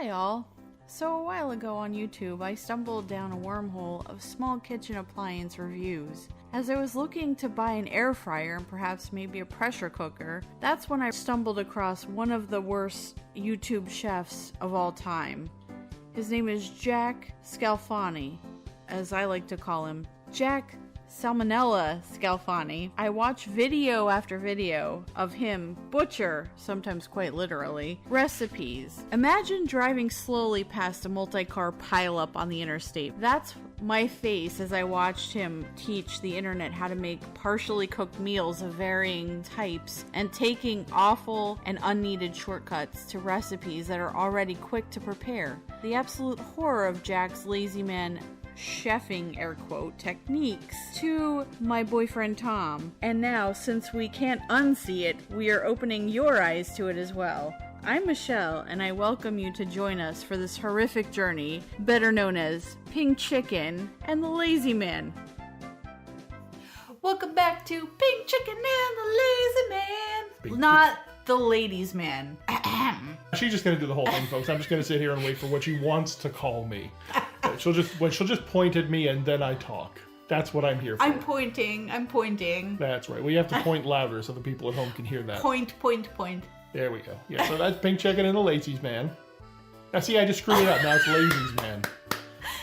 Hi all. So a while ago on YouTube, I stumbled down a wormhole of small kitchen appliance reviews. As I was looking to buy an air fryer and perhaps maybe a pressure cooker, that's when I stumbled across one of the worst YouTube chefs of all time. His name is Jack Scalfani, as I like to call him, Jack Salmonella Scalfani. I watch video after video of him butcher, sometimes quite literally, recipes. Imagine driving slowly past a multi-car pileup on the interstate. That's my face as I watched him teach the internet how to make partially cooked meals of varying types and taking awful and unneeded shortcuts to recipes that are already quick to prepare. The absolute horror of Jack's lazy man chefing, air quote, techniques to my boyfriend Tom. And now, since we can't unsee it, we are opening your eyes to it as well. I'm Michelle, and I welcome you to join us for this horrific journey, better known as Pink Chicken and the Lazy Man. Welcome back to Pink Chicken and the Lazy Man. Not the ladies' man. She's just gonna do the whole thing, folks. I'm just gonna sit here and wait for what she wants to call me. She'll just point at me and then I talk. That's what I'm here for. I'm pointing. That's right. We have to point louder so the people at home can hear that. Point. There we go. Yeah, so that's Pink Chicken and the Laziest Man. Now see, I just screwed it up. Now it's Laziest Man.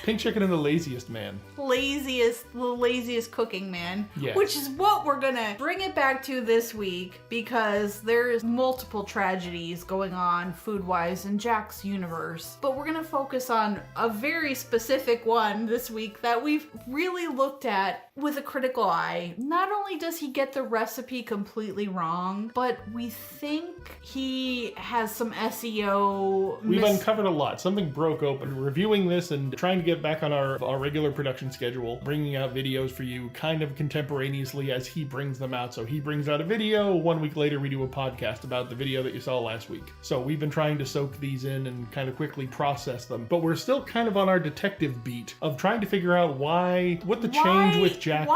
Pink Chicken and the Laziest Man. The laziest cooking man. Yes. Which is what we're gonna bring it back to this week because there's multiple tragedies going on food-wise in Jack's universe. But we're gonna focus on a very specific one this week that we've really looked at with a critical eye. Not only does he get the recipe completely wrong, but we think he has some SEO. We've uncovered a lot. Something broke open. Reviewing this and trying to get back on our regular production schedule, bringing out videos for you kind of contemporaneously as he brings them out. So he brings out a video, 1 week later we do a podcast about the video that you saw last week. So we've been trying to soak these in and kind of quickly process them. But we're still kind of on our detective beat of trying to figure out what the change with Jack.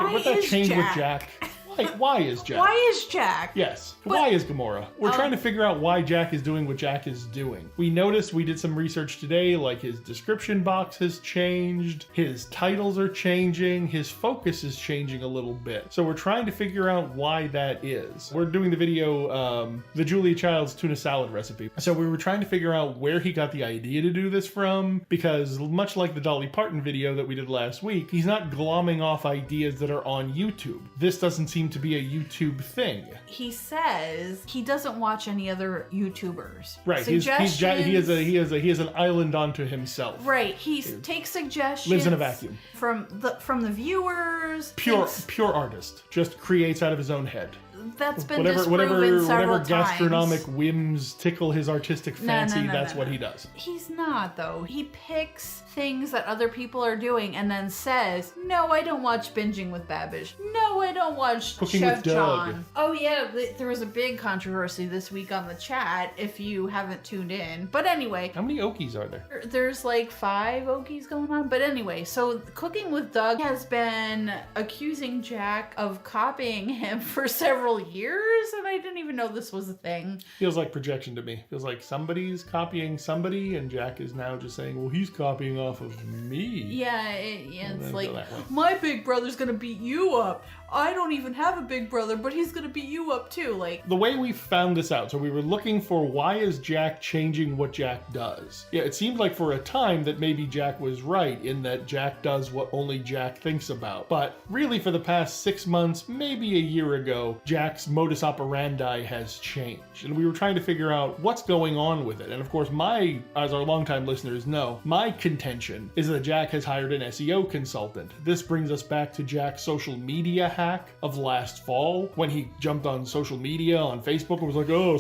Why is Jack? Why is Jack? Yes. Why is Gamora? We're trying to figure out why Jack is doing what Jack is doing. We noticed, we did some research today, like his description box has changed, his titles are changing, his focus is changing a little bit. So we're trying to figure out why that is. We're doing the video, the Julia Child's tuna salad recipe. So we were trying to figure out where he got the idea to do this from, because much like the Dolly Parton video that we did last week, he's not glomming off ideas that are on YouTube. This doesn't seem to be a YouTube thing. He says he doesn't watch any other YouTubers. Right. He has an island unto himself. Right. He takes suggestions. Lives in a vacuum. From the viewers. Pure artist. Just creates out of his own head. That's been disproven several times. Gastronomic whims tickle his artistic fancy, that's what he does. He's not, though. He picks things that other people are doing and then says, no, I don't watch Binging with Babish. No, I don't watch Cooking Chef with Doug. John. Oh, yeah, there was a big controversy this week on the chat, if you haven't tuned in. But anyway. How many Okies are there? There's like 5 Okies going on. But anyway, so Cooking with Doug has been accusing Jack of copying him for several years, and I didn't even know this was a thing. Feels like projection to me. Feels like somebody's copying somebody, and Jack is now just saying, well, he's copying off of me. Yeah, it's like, my big brother's gonna beat you up. I don't even have a big brother, but he's gonna beat you up too. Like, the way we found this out, so we were looking for why is Jack changing what Jack does. Yeah, it seemed like for a time that maybe Jack was right in that Jack does what only Jack thinks about. But really for the past 6 months, maybe a year ago, Jack's modus operandi has changed. And we were trying to figure out what's going on with it. And of course, as our longtime listeners know, my contention is that Jack has hired an SEO consultant. This brings us back to Jack's social media hack of last fall when he jumped on social media on Facebook and was like, oh,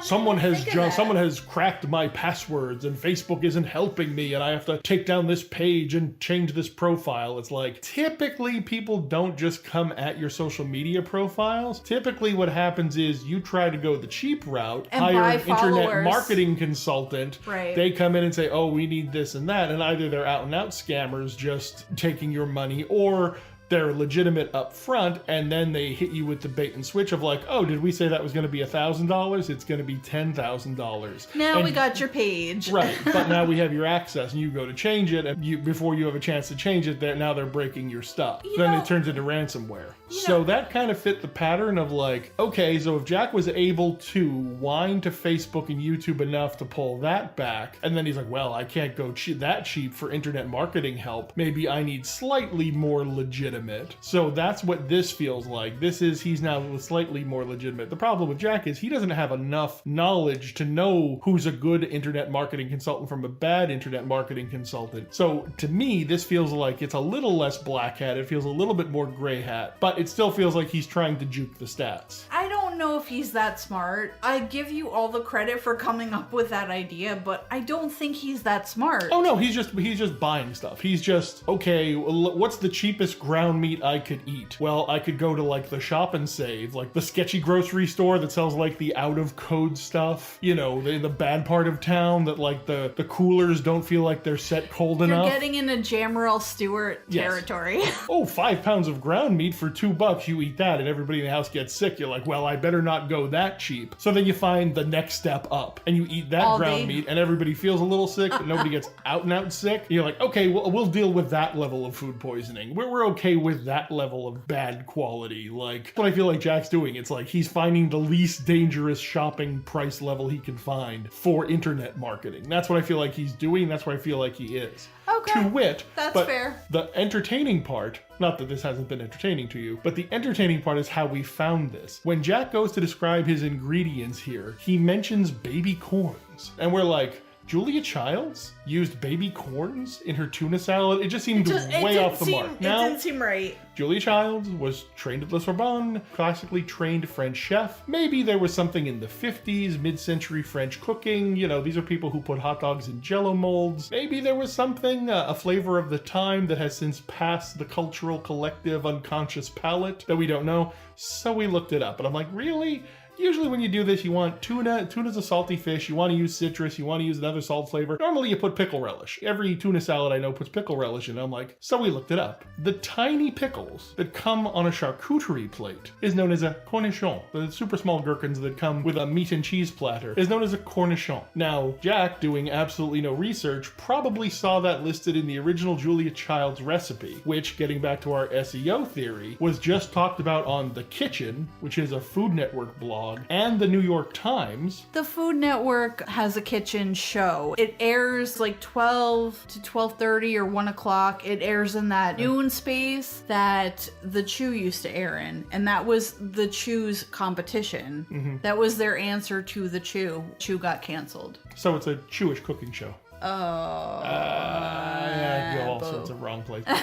someone has cracked my passwords and Facebook isn't helping me and I have to take down this page and change this profile. It's like, typically people don't just come at your social media profiles. Typically what happens is you try to go the cheap route, and hire an internet marketing consultant. Right. They come in and say, oh, we need this and that, and either they're out and out scammers just taking your money, or they're legitimate up front, and then they hit you with the bait and switch of like, oh, did we say that was going to be $1,000? It's going to be $10,000. Now we got your page. Right, but now we have your access, and you go to change it, and before you have a chance to change it, now they're breaking your stuff. Then it turns into ransomware. So that kind of fit the pattern of like, okay, so if Jack was able to whine to Facebook and YouTube enough to pull that back, and then he's like, well, I can't go that cheap for internet marketing help. Maybe I need slightly more legitimate. So that's what this feels like. He's now slightly more legitimate. The problem with Jack is he doesn't have enough knowledge to know who's a good internet marketing consultant from a bad internet marketing consultant. So to me, this feels like it's a little less black hat. It feels a little bit more gray hat, but it still feels like he's trying to juke the stats. I don't know if he's that smart. I give you all the credit for coming up with that idea, but I don't think he's that smart. Oh no, he's just buying stuff. He's just, okay, what's the cheapest ground meat I could eat? Well, I could go to like the Shop and Save, like the sketchy grocery store that sells like the out of code stuff, you know, the bad part of town that like the coolers don't feel like they're set cold enough. You're getting into Jamrell Stewart territory. Oh, 5 pounds of ground meat for $2, you eat that and everybody in the house gets sick. You're like, well, I better not go that cheap. So then you find the next step up and you eat that ground meat and everybody feels a little sick, but nobody gets out and out sick. You're like, okay, we'll deal with that level of food poisoning. We're okay with that level of bad quality. Like, what I feel like Jack's doing, it's like he's finding the least dangerous shopping price level he can find for internet marketing. That's what I feel like he's doing. That's what I feel like he is. Okay, to wit, that's but fair. The entertaining part, not that this hasn't been entertaining to you, but the entertaining part is how we found this. When Jack goes to describe his ingredients here, he mentions baby corns. And we're like, Julia Childs used baby corns in her tuna salad? It just seemed way off the mark. It didn't seem right. Julia Childs was trained at Le Sorbonne, classically trained French chef. Maybe there was something in the 50s, mid-century French cooking. You know, these are people who put hot dogs in Jell-O molds. Maybe there was something, a flavor of the time that has since passed the cultural collective unconscious palate that we don't know. So we looked it up, and I'm like, really? Usually when you do this, you want tuna. Tuna's a salty fish. You want to use citrus. You want to use another salt flavor. Normally you put pickle relish. Every tuna salad I know puts pickle relish in it. I'm like, so we looked it up. The tiny pickles that come on a charcuterie plate is known as a cornichon. The super small gherkins that come with a meat and cheese platter is known as a cornichon. Now, Jack, doing absolutely no research, probably saw that listed in the original Julia Childs recipe, which, getting back to our SEO theory, was just talked about on The Kitchen, which is a Food Network blog, and the New York Times. The Food Network has a kitchen show. It airs like 12 to 12:30 or 1 o'clock. It airs in that noon space that the Chew used to air in. And that was the Chew's competition. Mm-hmm. That was their answer to the Chew. Chew got canceled. So it's a Chewish cooking show. Oh. I go all sorts of wrong places.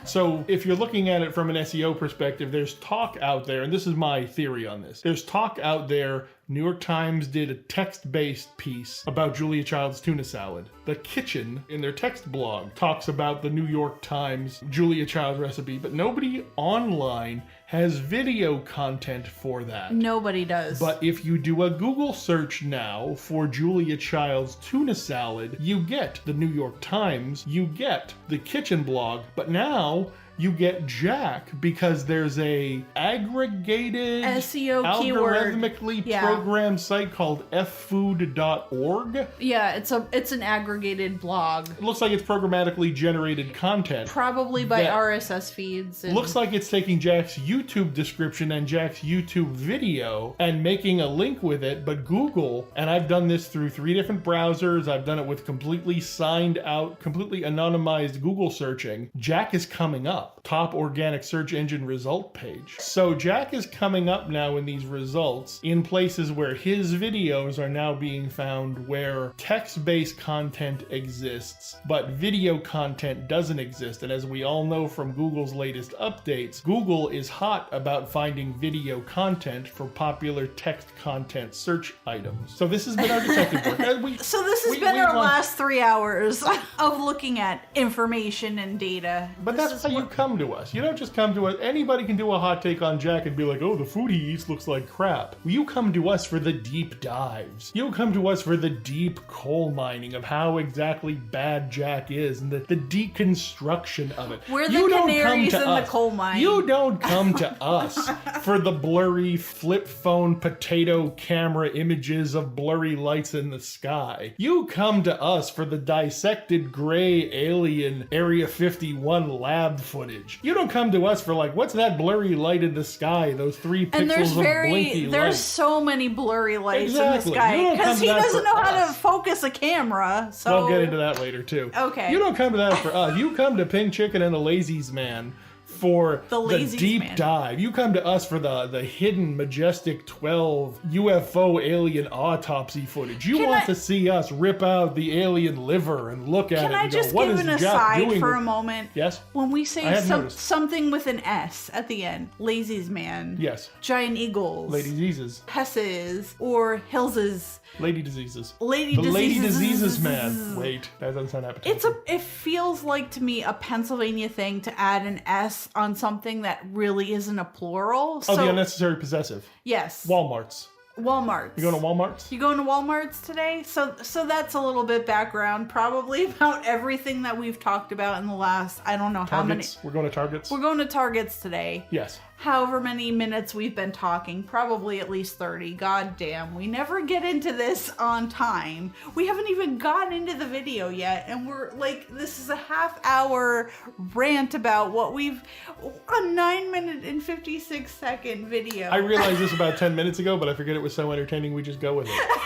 So if you're looking at it from an SEO perspective, there's talk out there, and this is my theory on this. There's talk out there. New York Times did a text-based piece about Julia Child's tuna salad. The Kitchen, in their text blog, talks about the New York Times Julia Child recipe, but nobody online has video content for that. Nobody does. But if you do a Google search now for Julia Child's tuna salad, you get the New York Times, you get the Kitchen blog, but now you get Jack because there's a aggregated SEO keyword algorithmically programmed site called ffood.org. Yeah, it's an aggregated blog. It looks like it's programmatically generated content. Probably by RSS feeds. Looks like it's taking Jack's YouTube description and Jack's YouTube video and making a link with it, but Google, and I've done this through 3 different browsers, I've done it with completely signed out, completely anonymized Google searching, Jack is coming up. Top organic search engine result page. So Jack is coming up now in these results in places where his videos are now being found where text-based content exists, but video content doesn't exist. And as we all know from Google's latest updates, Google is hot about finding video content for popular text content search items. So this has been our detective work. So this has been our last 3 hours of looking at information and data. But that's how you come to us. You don't just come to us. Anybody can do a hot take on Jack and be like, oh, the food he eats looks like crap. You come to us for the deep dives. You come to us for the deep coal mining of how exactly bad Jack is and the deconstruction of it. We're the canaries in the coal mine. You don't come to us for the blurry flip phone potato camera images of blurry lights in the sky. You come to us for the dissected gray alien Area 51 lab footage. You don't come to us for like, what's that blurry light in the sky? Those 3 pixels of blinky light. There's so many blurry lights in the sky because he doesn't know how to focus a camera. So we'll get into that later too. Okay. You don't come to that for us. You come to Pink Chicken and the Laziest Man for the deep dive. You come to us for the hidden majestic 12 UFO alien autopsy footage. You want to see us rip out the alien liver and look at it and go, what is Jack doing? Can I just give an aside for a moment? Yes? When we say something with an S at the end, Laziest Man. Yes. Giant eagles. Lady diseases. Hesses. Or Hillses. Lady diseases. Lady diseases man. Wait, that doesn't sound appetizing. It feels like to me a Pennsylvania thing to add an S on something that really isn't a plural. So, the unnecessary possessive. Yes. Walmarts. You going to Walmarts? You going to Walmarts today? So that's a little bit background probably about everything that we've talked about in the last, I don't know how many. We're going to Targets? We're going to Targets today. Yes. However many minutes we've been talking, probably at least 30. God damn, we never get into this on time. We haven't even gotten into the video yet, and we're like, this is a half-hour rant about what we've, a 9-minute and 56-second video. I realized this about 10 minutes ago, but I forget it was so entertaining we just go with it.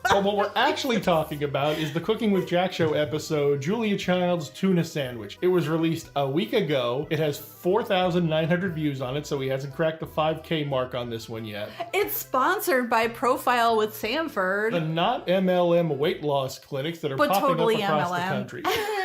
Well, what we're actually talking about is the Cooking with Jack Show episode, Julia Child's Tuna Sandwich. It was released a week ago. It has 4,900 views on it, so he hasn't cracked the 5K mark on this one yet. It's sponsored by Profile with Sanford. The not MLM weight loss clinics that are popping totally up across MLM. the country.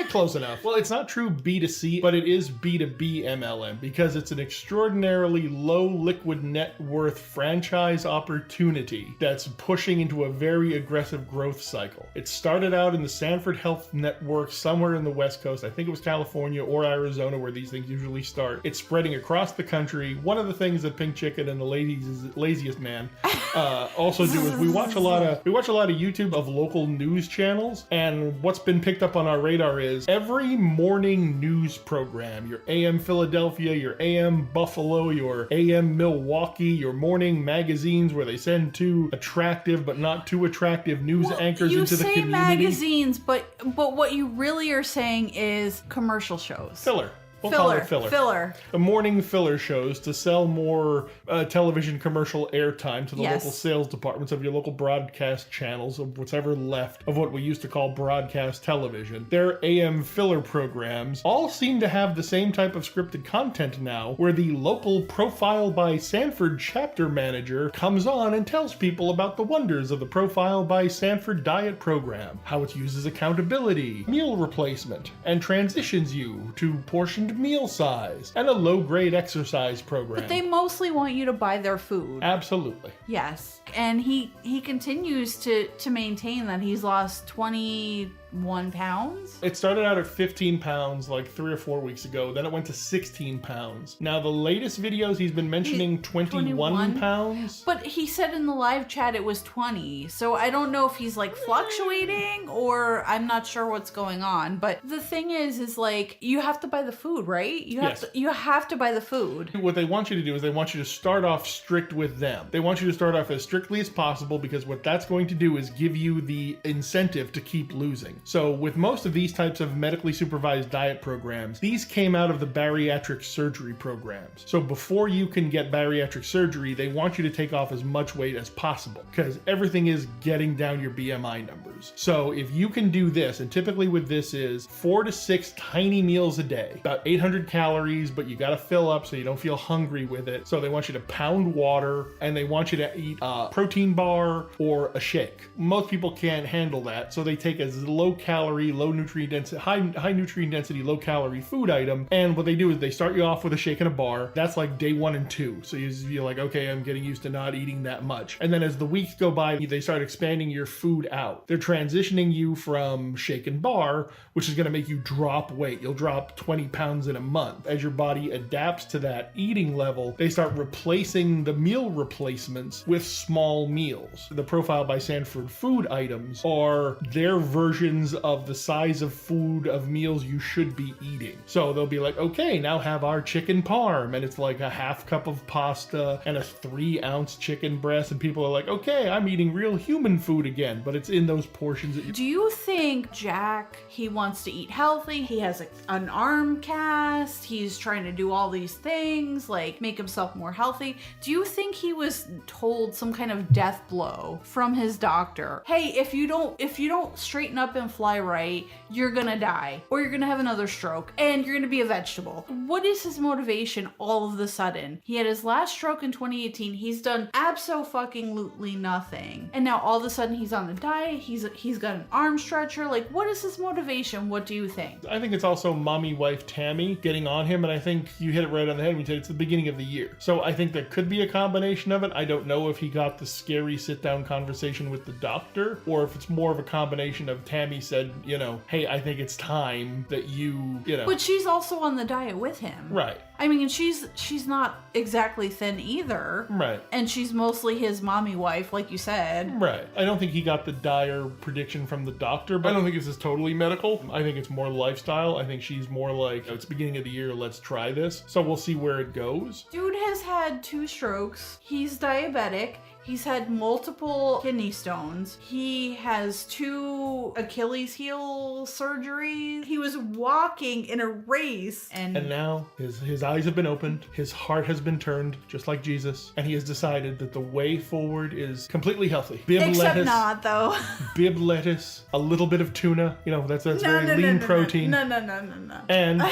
Close enough. Well, it's not true B2C, but it is B2B MLM because it's an extraordinarily low liquid net worth franchise opportunity that's pushing into a very aggressive growth cycle. It started out in the Sanford Health Network somewhere in the West Coast. I think it was California or Arizona where these things usually start. It's spreading across the country. One of the things that Pink Chicken and the Laziest Man also do is we watch a lot of YouTube of local news channels, and what's been picked up on our radar is every morning news program, your AM Philadelphia, your AM Buffalo, your AM Milwaukee, your morning magazines where they send 2 attractive but not too attractive news anchors into the community. You say magazines, but what you really are saying is commercial shows. Filler. We'll call it filler. The morning filler shows to sell more television commercial airtime to the local sales departments of your local broadcast channels, of what's ever left of what we used to call broadcast television. Their AM filler programs all seem to have the same type of scripted content now, where the local Profile by Sanford chapter manager comes on and tells people about the wonders of the Profile by Sanford diet program, how it uses accountability, meal replacement, and transitions you to portioned meal size, and a low-grade exercise program. But they mostly want you to buy their food. Absolutely. Yes. And he continues to maintain that he's lost 21 pounds. It started out at 15 pounds like 3 or 4 weeks ago. Then it went to 16 pounds. Now the latest videos he's been mentioning 21 pounds. But he said in the live chat it was 20. So I don't know if he's like fluctuating or I'm not sure what's going on. But the thing is like you have to buy the food, right? You have to buy the food. What they want you to do is they want you to start off strict with them. They want you to start off as strictly as possible because what that's going to do is give you the incentive to keep losing. So with most of these types of medically supervised diet programs, these came out of the bariatric surgery programs. So before you can get bariatric surgery, they want you to take off as much weight as possible because everything is getting down your BMI numbers. So if you can do this, and typically with this is 4 to 6 tiny meals a day, about 800 calories, but you got to fill up so you don't feel hungry with it. So they want you to pound water and they want you to eat a protein bar or a shake. Most people can't handle that, so they take a low calorie, low nutrient density, high nutrient density, low calorie food item. And what they do is they start you off with a shake and a bar. That's like day 1 and 2. So you're like, okay, I'm getting used to not eating that much. And then as the weeks go by, they start expanding your food out. They're transitioning you from shake and bar, which is going to make you drop weight. You'll drop 20 pounds pounds in a month. As your body adapts to that eating level, they start replacing the meal replacements with small meals. The Profile by Sanford food items are their versions of the size of food of meals you should be eating. So they'll be like, okay, now have our chicken parm, and it's like a half cup of pasta and a 3-ounce chicken breast, and people are like, okay, I'm eating real human food again, but it's in those portions. Do you think Jack, he wants to eat healthy? He has an arm cast. He's trying to do all these things, like make himself more healthy. Do you think he was told some kind of death blow from his doctor? Hey, if you don't straighten up and fly right, you're gonna die, or you're gonna have another stroke, and you're gonna be a vegetable. What is his motivation all of a sudden? He had his last stroke in 2018. He's done abso-fucking-lutely nothing, and now all of a sudden he's on a diet. He's got an arm stretcher. Like, what is his motivation? What do you think? I think it's also mommy wife Tammy getting on him, and I think you hit it right on the head when you said it's the beginning of the year. So I think there could be a combination of it. I don't know if he got the scary sit-down conversation with the doctor, or if it's more of a combination of Tammy said, you know, hey, I think it's time that you know. But she's also on the diet with him. Right. I mean, she's not exactly thin either. Right. And she's mostly his mommy wife, like you said. Right. I don't think he got the dire prediction from the doctor, but I don't think this is totally medical. I think it's more lifestyle. I think she's more like, it's beginning of the year, let's try this. So we'll see where it goes. Dude has had 2 strokes. He's diabetic. He's had multiple kidney stones. He has 2 Achilles heel surgeries. He was walking in a race. And now his eyes have been opened. His heart has been turned, just like Jesus. And he has decided that the way forward is completely healthy. Except not, though. Bib lettuce, a little bit of tuna. You know, that's very lean protein. No. And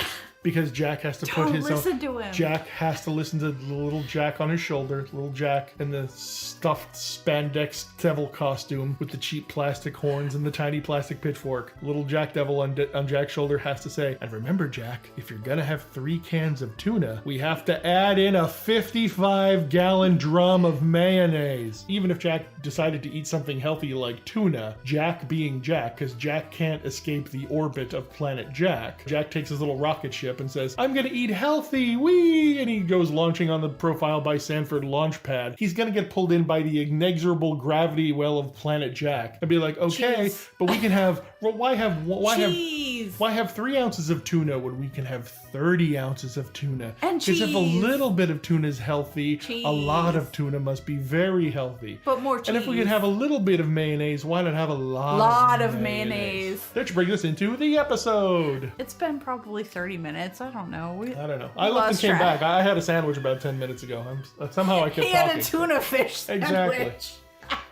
because Jack has to put his listen to him. Jack has to listen to the little Jack on his shoulder, little Jack in the stuffed spandex devil costume with the cheap plastic horns and the tiny plastic pitchfork. Little Jack Devil on Jack's shoulder has to say, and remember, Jack, if you're gonna have 3 cans of tuna, we have to add in a 55-gallon drum of mayonnaise. Even if Jack decided to eat something healthy like tuna, Jack being Jack, because Jack can't escape the orbit of planet Jack, Jack takes his little rocket ship and says, I'm gonna eat healthy, wee! And he goes launching on the Profile by Sanford launch pad. He's gonna get pulled in by the inexorable gravity well of planet Jack and be like, okay, Cheese. but we can have, well, why have 3 ounces of tuna when we can have 30 ounces of tuna? And cheese. Because if a little bit of tuna is healthy, Cheese. a lot of tuna must be very healthy. But more cheese. And if we could have a little bit of mayonnaise, why not have a lot of mayonnaise? Which brings us into the episode. It's been probably 30 minutes. I don't know. I don't know. I looked and came back. I had a sandwich about 10 minutes ago. Somehow I kept talking. He had a tuna fish sandwich. Exactly.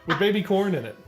With baby corn in it.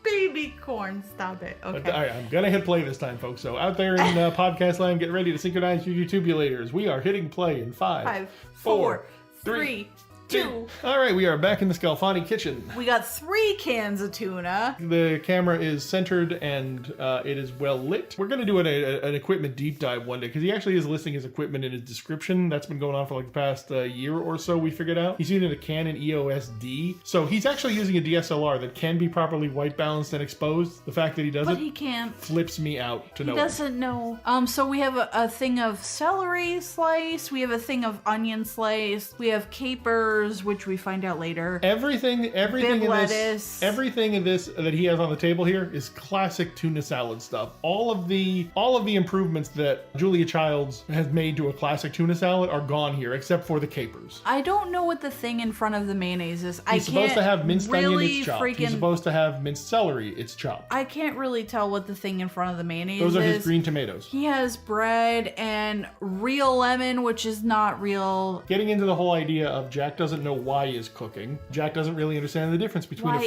Baby corn, stop it. Okay. All right, I'm going to hit play this time, folks. So out there in podcast land, get ready to synchronize your YouTubulators. We are hitting play in 5, 4, 3, 2. All right, we are back in the Scalfani kitchen. We got 3 cans of tuna. The camera is centered and it is well lit. We're going to do an equipment deep dive one day because he actually is listing his equipment in his description. That's been going on for like the past year or so, we figured out. He's using a Canon EOS D. So he's actually using a DSLR that can be properly white balanced and exposed. The fact that he doesn't, but he can't, flips me out to know. He doesn't know. So we have a thing of celery slice. We have a thing of onion slice. We have capers, which we find out later. Everything in lettuce. everything in this that he has on the table here is classic tuna salad stuff. All of the improvements that Julia Childs has made to a classic tuna salad are gone here, except for the capers. I don't know what the thing in front of the mayonnaise is. He's supposed to have minced onion, it's chopped. He's supposed to have minced celery, it's chopped. I can't really tell what the thing in front of the mayonnaise is. Those are is. his green tomatoes. He has bread and real lemon, which is not real. Getting into the whole idea of Jack doesn't know why he is cooking. Jack doesn't really understand the difference between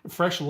fresh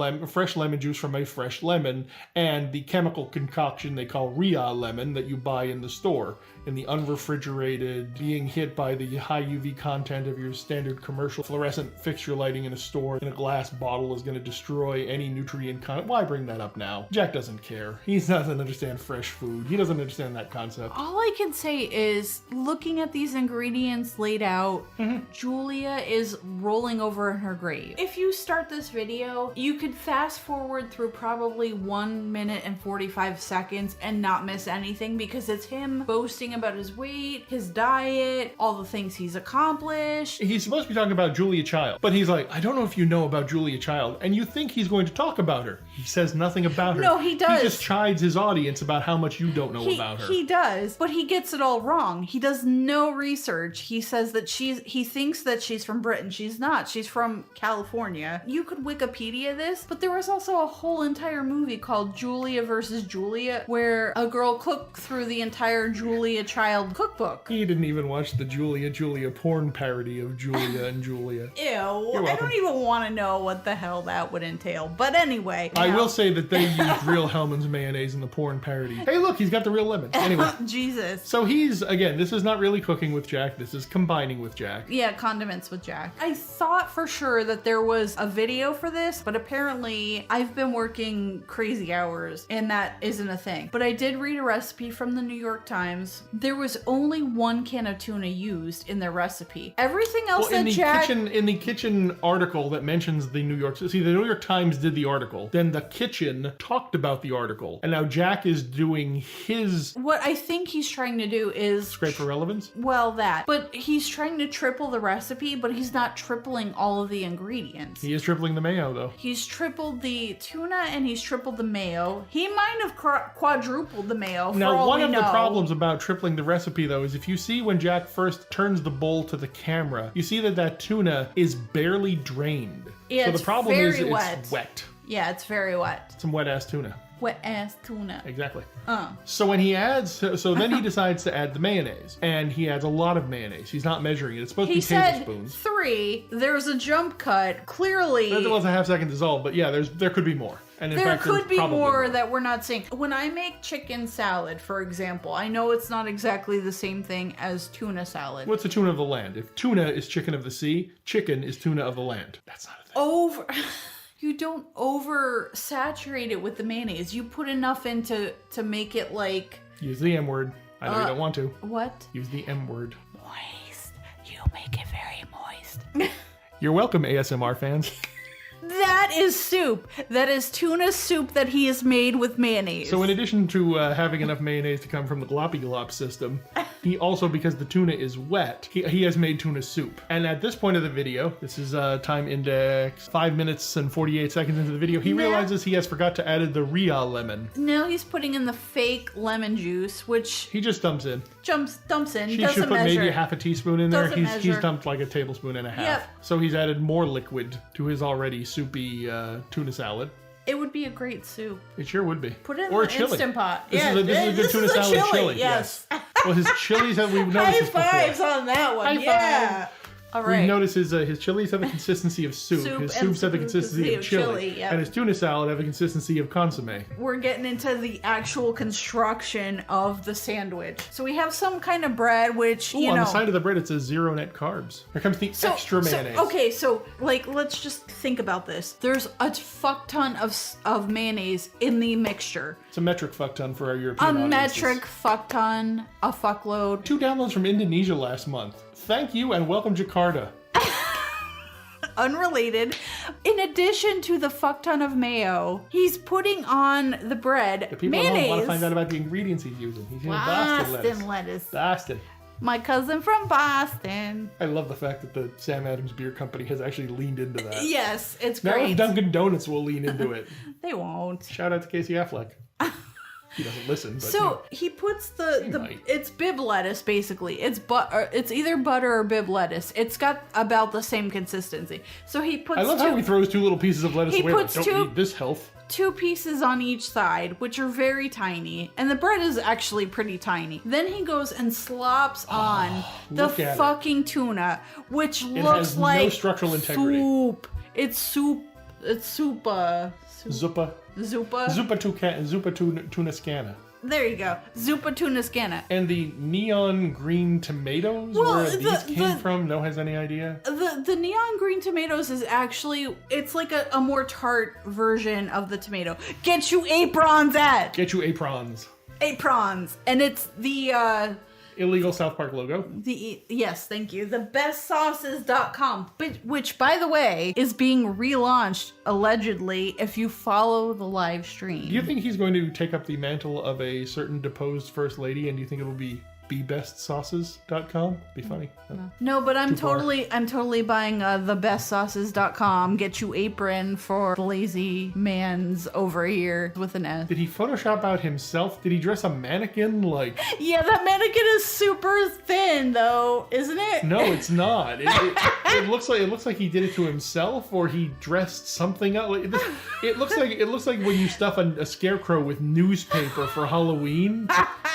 lemon juice from a fresh lemon and the chemical concoction they call Ria lemon that you buy in the store. In the unrefrigerated, being hit by the high UV content of your standard commercial fluorescent fixture lighting in a store in a glass bottle is going to destroy any nutrient content. Why bring that up now? Jack doesn't care. He doesn't understand fresh food. He doesn't understand that concept. All I can say is, looking at these ingredients laid out, Julia is rolling over in her grave. If you start this video video, you could fast forward through probably 1 minute and 45 seconds and not miss anything because it's him boasting about his weight, his diet, all the things he's accomplished. He's supposed to be talking about Julia Child, but he's like, I don't know if you know about Julia Child, and you think he's going to talk about her. He says nothing about her. No, he does. He just chides his audience about how much you don't know about her. He does, but he gets it all wrong. He does no research. He says that he thinks that she's from Britain. She's not. She's from California. You could Wikipedia this, but there was also a whole entire movie called Julia versus Julia, where a girl cooked through the entire Julia Child cookbook. He didn't even watch the Julia porn parody of Julia and Julia. Ew, I don't even want to know what the hell that would entail. But anyway. I will say that they used real Hellman's mayonnaise in the porn parody. Hey, look, he's got the real lemon. Anyway. Jesus. So again, this is not really cooking with Jack. This is combining with Jack. Yeah, condiments with Jack. I thought for sure that there was a video for this, but apparently I've been working crazy hours and that isn't a thing. But I did read a recipe from the New York Times. There was only 1 can of tuna used in their recipe. Everything else in the kitchen article that mentions the New York... See, the New York Times did the article. Then the kitchen talked about the article. And now Jack is doing his... What I think he's trying to do is... Scrape for relevance? Well, that. But he's trying to triple the recipe, but he's not tripling all of the ingredients. He is tripling the mayo, though. He's tripled the tuna and he's tripled the mayo. He might have quadrupled the mayo. Now, one of the problems about tripling the recipe, though, is if you see when Jack first turns the bowl to the camera, you see that tuna is barely drained. Yeah, so the problem is wet. It's wet. Yeah, it's very wet. Some wet-ass tuna. Wet-ass tuna. Exactly. So when he adds, so then he decides to add the mayonnaise, and he adds a lot of mayonnaise. He's not measuring it. It's supposed to be tablespoons. He said 3. There's a jump cut. Clearly. That was a half-second dissolve, but yeah, there could be more. And in fact, there could be more that we're not seeing. When I make chicken salad, for example, I know it's not exactly the same thing as tuna salad. What's the tuna of the land? If tuna is chicken of the sea, chicken is tuna of the land. That's not a thing. You don't oversaturate it with the mayonnaise. You put enough in to make it like... Use the M word. I know you don't want to. What? Use the M word. Moist. You make it very moist. You're welcome, ASMR fans. That is soup. That is tuna soup that he has made with mayonnaise. So in addition to having enough mayonnaise to come from the gloppy glop system, he also, because the tuna is wet, he has made tuna soup. And at this point of the video, this is time index 5 minutes and 48 seconds into the video, he realizes he has forgot to add the real lemon. Now he's putting in the fake lemon juice, which... He just dumps in. Dumps in. She doesn't should put measure. maybe a half a teaspoon in there. Doesn't He's dumped like a tablespoon and a half. Yep. So he's added more liquid to his already soupy tuna salad. It would be a great soup. It sure would be. Put it in or the chili. Instant Pot. This is a good tuna salad chili. Yes. Well, his chilies have we've noticed this before. High fives on that one. High five. All right. We notice his chilies have the consistency of soup. His soups have the consistency of chili. Yep. And his tuna salad have the consistency of consomme. We're getting into the actual construction of the sandwich. So we have some kind of bread, which, on the side of the bread it says 0 net carbs. Here comes the extra mayonnaise. So let's just think about this. There's a fuck ton of mayonnaise in the mixture. It's a metric fuck ton for our European audiences. Metric fuck ton, a fuckload. 2 downloads from Indonesia last month. Thank you and welcome Jakarta. Unrelated. In addition to the fuck ton of mayo, he's putting on the bread The people mayonnaise. at home want to find out about the ingredients he's using. He's using Boston lettuce. Boston. My cousin from Boston. I love the fact that the Sam Adams Beer Company has actually leaned into that. Yes, it's now great. Now Dunkin' Donuts will lean into it. They won't. Shout out to Casey Affleck. He doesn't listen, but so he puts it's bib lettuce basically. It's either butter or bib lettuce. It's got about the same consistency. So he puts. I love how he throws 2 little pieces of lettuce away. Don't need this health. 2 pieces on each side, which are very tiny, and the bread is actually pretty tiny. Then he goes and slops on the fucking tuna, which looks like no structural integrity. Soup. It's soup. It's soupa. Zuppa. Zuppa. Zuppa tuna scanna. There you go. Zuppa tuna scanna. And the neon green tomatoes, where these came from, no one has any idea? The neon green tomatoes is actually, it's like a more tart version of the tomato. Get you aprons at! Get you aprons. Aprons. And it's the illegal South Park logo. Yes, thank you. Thebestsauces.com, which, by the way, is being relaunched, allegedly, if you follow the live stream. Do you think he's going to take up the mantle of a certain deposed first lady, and do you think it will be BeBestSauces.com? Be funny. No, but I'm totally buying thebestsauces.com. Get you apron for the lazy man's over here with an S. Did he Photoshop out himself? Did he dress a mannequin like? Yeah, that mannequin is super thin though, isn't it? No, it's not. It looks like he did it to himself, or he dressed something up. It looks like when you stuff a scarecrow with newspaper for Halloween.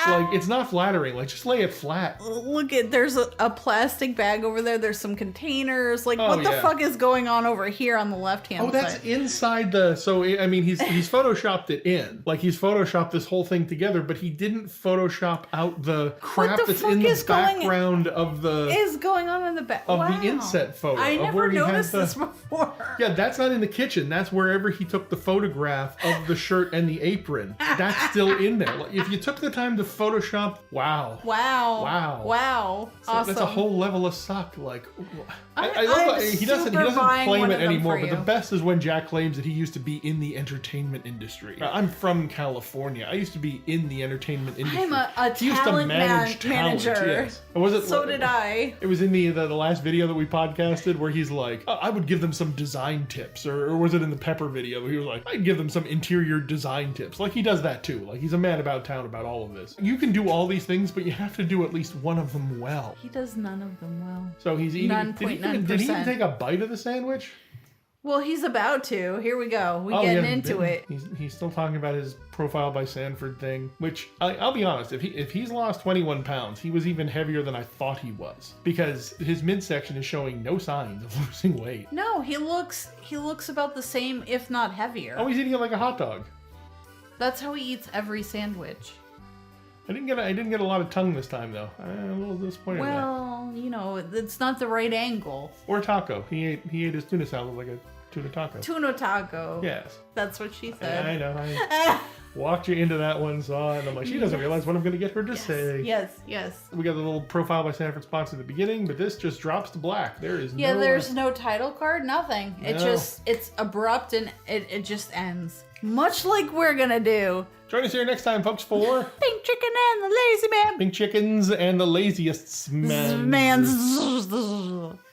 Like, it's not flattering. Like, just lay it flat. Look at, there's a plastic bag over there. There's some containers. Like, what the fuck is going on over here on the left-hand side? Oh, that's inside the... So, I mean, he's Photoshopped it in. Like, he's Photoshopped this whole thing together, but he didn't Photoshop out the crap that's in the background of the... is going on in the back? Of the inset photo. I never noticed this before. Yeah, that's not in the kitchen. That's wherever he took the photograph of the shirt and the apron. That's still in there. Like, if you took the time to Photoshop... Wow. Awesome. That's a whole level of suck. Like, I love that he doesn't claim it anymore, but the best is when Jack claims that he used to be in the entertainment industry. I'm from California. I used to be in the entertainment industry. I'm a talent manager. Yes. Was it, so did I. It was in the last video that we podcasted where he's like, I would give them some design tips. Or was it in the Pepper video where he was like, I'd give them some interior design tips. Like, he does that too. Like, he's a man about town about all of this. You can do all these things, but you have to do at least one of them well. He does none of them well. So he's eating. 9.9%. Did he even take a bite of the sandwich? Well, he's about to. Here we go. We getting into it. He's still talking about his profile by Sanford thing, which I'll be honest, if he's lost 21 pounds, he was even heavier than I thought he was, because his midsection is showing no signs of losing weight. No, he looks about the same, if not heavier. Oh, he's eating it like a hot dog. That's how he eats every sandwich. I didn't get a lot of tongue this time though. I'm a little disappointed. Well, you know, it's not the right angle. Or taco. He ate his tuna salad like a tuna taco. Tuna taco. Yes. That's what she said. I know. I walked you into that one, saw it, and I'm like, she doesn't realize what I'm going to get her to say. Yes. We got the little profile by Sanford spots at the beginning, but this just drops to black. There's no title card, nothing. No. It's abrupt and it just ends. Much like we're going to do. Join us here next time, folks, for Pink Chicken and the Lazy Man. Pink Chickens and the Laziest Man.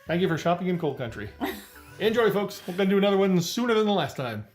Thank you for shopping in coal country. Enjoy, folks. We're going to do another one sooner than the last time.